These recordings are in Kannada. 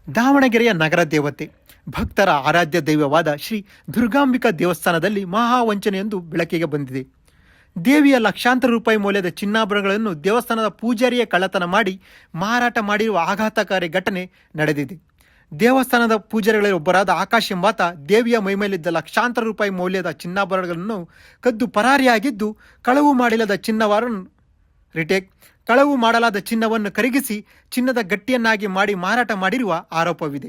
ದಾವಣಗೆರೆಯ ನಗರ ದೇವತೆ ಭಕ್ತರ ಆರಾಧ್ಯ ದೈವವಾದ ಶ್ರೀ ದುರ್ಗಾಂಬಿಕಾ ದೇವಸ್ಥಾನದಲ್ಲಿ ಮಹಾವಂಚನೆಯೊಂದು ಬೆಳಕಿಗೆ ಬಂದಿದೆ. ದೇವಿಯ ಲಕ್ಷಾಂತರ ರೂಪಾಯಿ ಮೌಲ್ಯದ ಚಿನ್ನಾಭರಣಗಳನ್ನು ದೇವಸ್ಥಾನದ ಪೂಜಾರಿಯ ಕಳ್ಳತನ ಮಾಡಿ ಮಾರಾಟ ಮಾಡಿರುವ ಆಘಾತಕಾರಿ ಘಟನೆ ನಡೆದಿದೆ. ದೇವಸ್ಥಾನದ ಪೂಜಾರಿಗಳಲ್ಲಿ ಒಬ್ಬರಾದ ಆಕಾಶ್ ಎಂಬಾತ ದೇವಿಯ ಮೈಮೇಲಿದ್ದ ಲಕ್ಷಾಂತರ ರೂಪಾಯಿ ಮೌಲ್ಯದ ಚಿನ್ನಾಭರಣಗಳನ್ನು ಕದ್ದು ಪರಾರಿಯಾಗಿದ್ದು, ಕಳವು ಮಾಡಲಾದ ಚಿನ್ನವನ್ನು ಕರಗಿಸಿ ಚಿನ್ನದ ಗಟ್ಟಿಯನ್ನಾಗಿ ಮಾಡಿ ಮಾರಾಟ ಮಾಡಿರುವ ಆರೋಪವಿದೆ.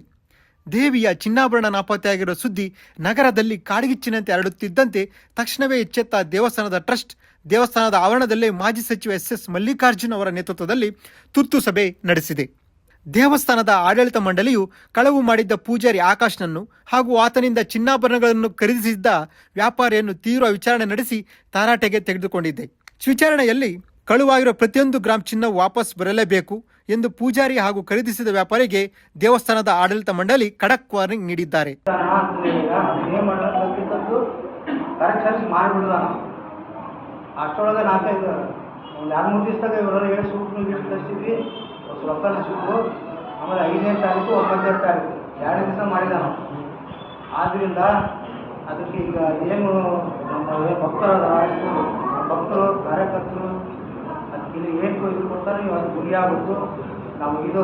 ದೇವಿಯ ಚಿನ್ನಾಭರಣ ನಾಪತ್ತೆಯಾಗಿರುವ ಸುದ್ದಿ ನಗರದಲ್ಲಿ ಕಾಡ್ಗಿಚ್ಚಿನಂತೆ ಹರಡುತ್ತಿದ್ದಂತೆ ತಕ್ಷಣವೇ ಎಚ್ಚೆತ್ತ ದೇವಸ್ಥಾನದ ಟ್ರಸ್ಟ್ ದೇವಸ್ಥಾನದ ಆವರಣದಲ್ಲೇ ಮಾಜಿ ಸಚಿವ ಎಸ್ ಮಲ್ಲಿಕಾರ್ಜುನ್ ಅವರ ನೇತೃತ್ವದಲ್ಲಿ ತುರ್ತು ಸಭೆ ನಡೆಸಿದೆ. ದೇವಸ್ಥಾನದ ಆಡಳಿತ ಮಂಡಳಿಯು ಕಳವು ಮಾಡಿದ್ದ ಪೂಜಾರಿ ಆಕಾಶ್ನನ್ನು ಹಾಗೂ ಆತನಿಂದ ಚಿನ್ನಾಭರಣಗಳನ್ನು ಖರೀದಿಸಿದ್ದ ವ್ಯಾಪಾರಿಯನ್ನು ತೀವ್ರ ವಿಚಾರಣೆ ನಡೆಸಿ ತರಾಟೆಗೆ ತೆಗೆದುಕೊಂಡಿದೆ. ವಿಚಾರಣೆಯಲ್ಲಿ ಕಳುವಾಗಿರುವ ಪ್ರತಿಯೊಂದು ಗ್ರಾಂ ಚಿನ್ನವು ವಾಪಸ್ ಬರಲೇಬೇಕು ಎಂದು ಪೂಜಾರಿ ಹಾಗೂ ಖರೀದಿಸಿದ ವ್ಯಾಪಾರಿಗೆ ದೇವಸ್ಥಾನದ ಆಡಳಿತ ಮಂಡಳಿ ಖಡಕ್ ವಾರ್ನಿಂಗ್ ನೀಡಿದ್ದಾರೆ. ಅಷ್ಟೊಳಗೆ 4-5 ಒಂದು 2-3 ದಿವಸದಾಗ ಇವರೆಲ್ಲ ಹೇಳಿ ಸೂಟ್ ತರಿಸಿದ್ವಿ, ರೊಕ್ಕ ಸಿಕ್ಕು. ಆಮೇಲೆ 5ನೇ ತಾರೀಕು 9ನೇ ತಾರೀಕು 2 ದಿವಸ ಮಾಡಿದ ನಾವು. ಆದ್ದರಿಂದ ಅದಕ್ಕೆ ಈಗ ಏನು ನಮ್ಮ ಭಕ್ತರು ಕಾರ್ಯಕರ್ತರು ಅದಕ್ಕೆ ಏನು ಇದು ಕೊಡ್ತಾರೆ, ನೀವು ಅದು ಗುರಿ ಆಗ್ಬಿಟ್ಟು ನಮಗೆ ಇದು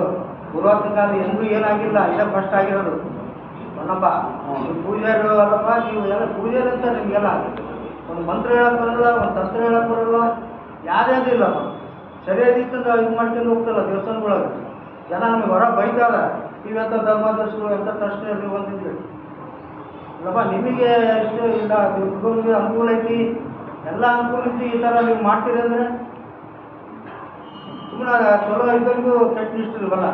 ಪೂರ್ವಕಾಲ ಎಂದೂ ಏನಾಗಿಲ್ಲ, ಇದೇ ಫಸ್ಟ್ ಆಗಿರೋದು. ನನ್ನಪ್ಪ ಪೂಜಾರು ಅಲ್ಲಪ್ಪ, ನೀವು ಎಲ್ಲ ಪೂಜಾರಿ ಅಂತ ನಿಮಗೆಲ್ಲ ಒಂದು ಮಂತ್ರ ಹೇಳಕ್ಕೆ ಬರಲ್ಲ, ಒಂದು ತಂತ್ರ ಹೇಳಕ್ಕೆ ಬರಲ್ಲ, ಯಾವ್ದು ಇಲ್ಲಪ್ಪ. ಸರಿಯಾಗಿತ್ತು ಇದು ಮಾಡ್ಕೊಂಡು ಹೋಗ್ತಲ್ಲ ದೇವಸ್ಥಾನಗಳೊಳಗೆ. ಜನ ನಮಗೆ ಹೊರ ಬೈತಾರ, ನೀವೆಂಥ ಧರ್ಮದರ್ಶಿಗಳು ಎಂಥ ಟ್ರಸ್ಟ್ ನೀವು ಅಂತಿದ್ವಿ. ಇಲ್ಲಪ್ಪ ನಿಮಗೆ ಎಷ್ಟು ಇಲ್ಲ ದುರ್ಗನಿಗೆ ಅನುಕೂಲ ಐತಿ, ಎಲ್ಲ ಅನುಕೂಲ ಐತಿ, ಈ ಥರ ನೀವು ಮಾಡ್ತೀರಿ ಅಂದರೆ ಸುಮ್ಮನೆ ಚಲೋ ಇದ್ದರಿಗೂ ಕೆಟ್ಟ ನಿಷ್ಠರಿಲ್ವಲ್ಲ.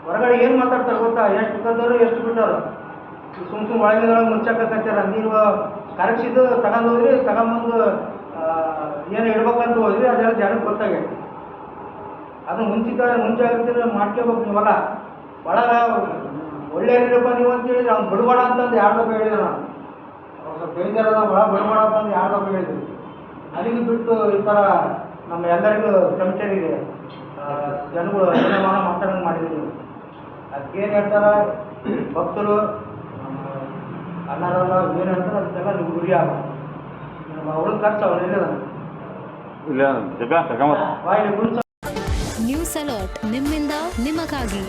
ಹೊರಗಡೆ ಏನು ಮಾತಾಡ್ತಾರೆ ಗೊತ್ತಾ, ಎಷ್ಟು ಕದ್ದವರು ಎಷ್ಟು ಬಿಟ್ಟರು. ಸುಮ್ಮನೆ ಒಳಗಿನೊಳಗೆ ಮುಚ್ಚಾಕತ್ತೀರ. ನೀವು ಕರೆಕ್ಸಿದ್ದು ತಗೊಂಡೋದ್ರಿ, ತಗೊಂಬಂದು ಏನು ಇಡ್ಬೇಕಂತ ಹೋದ್ರಿ, ಅದೆಲ್ಲ ಜನಕ್ಕೆ ಗೊತ್ತಾಗೈತಿ. ಅದು ಮುಂಚೆ ಮಾಡ್ಕೋಬೇಕು ನೀವಲ್ಲ. ಒಳಗೆ ಒಳ್ಳೆ ಇರಪ್ಪ ನೀವು ಅಂತ ಹೇಳಿದ್ರೆ ಅವ್ನು ಬಿಡಬೇಡ ಅಂತಂದು 2 ದಪ್ಪ ಹೇಳಿದೆ ನಾನು. ಸ್ವಲ್ಪ ಬೇಜಾರದ ಒಳ ಬಿಡಬೇಡಪ್ಪ ಅಂತ 2 ದಪ್ಪ ಹೇಳಿದ್ವಿ. ಅಲ್ಲಿಗೆ ಬಿಟ್ಟು ಈ ಥರ ನಮ್ಮ ಎಲ್ಲರಿಗೂ ಕಮಿಟರಿಗೆ ಜನಗಳು ಏನೇಮಾನ ಮಾತಾಡೋಂಗೆ ಮಾಡಿದ್ದೀವಿ. ಅದಕ್ಕೇನು ಹೇಳ್ತಾರೆ ಭಕ್ತರು ಅಣ್ಣರೆಲ್ಲ ಏನು ಹೇಳ್ತಾರೆ ಅದಕ್ಕೆಲ್ಲ ನೀವು ಗುರಿ ಆಗ ಅವ್ರನ್ನ ಖರ್ಚು ಅವ್ರು ನ್ಯೂಸ್ ಅಲರ್ಟ್ ನಿಮ್ಮಿಂದ ನಿಮಗಾಗಿ.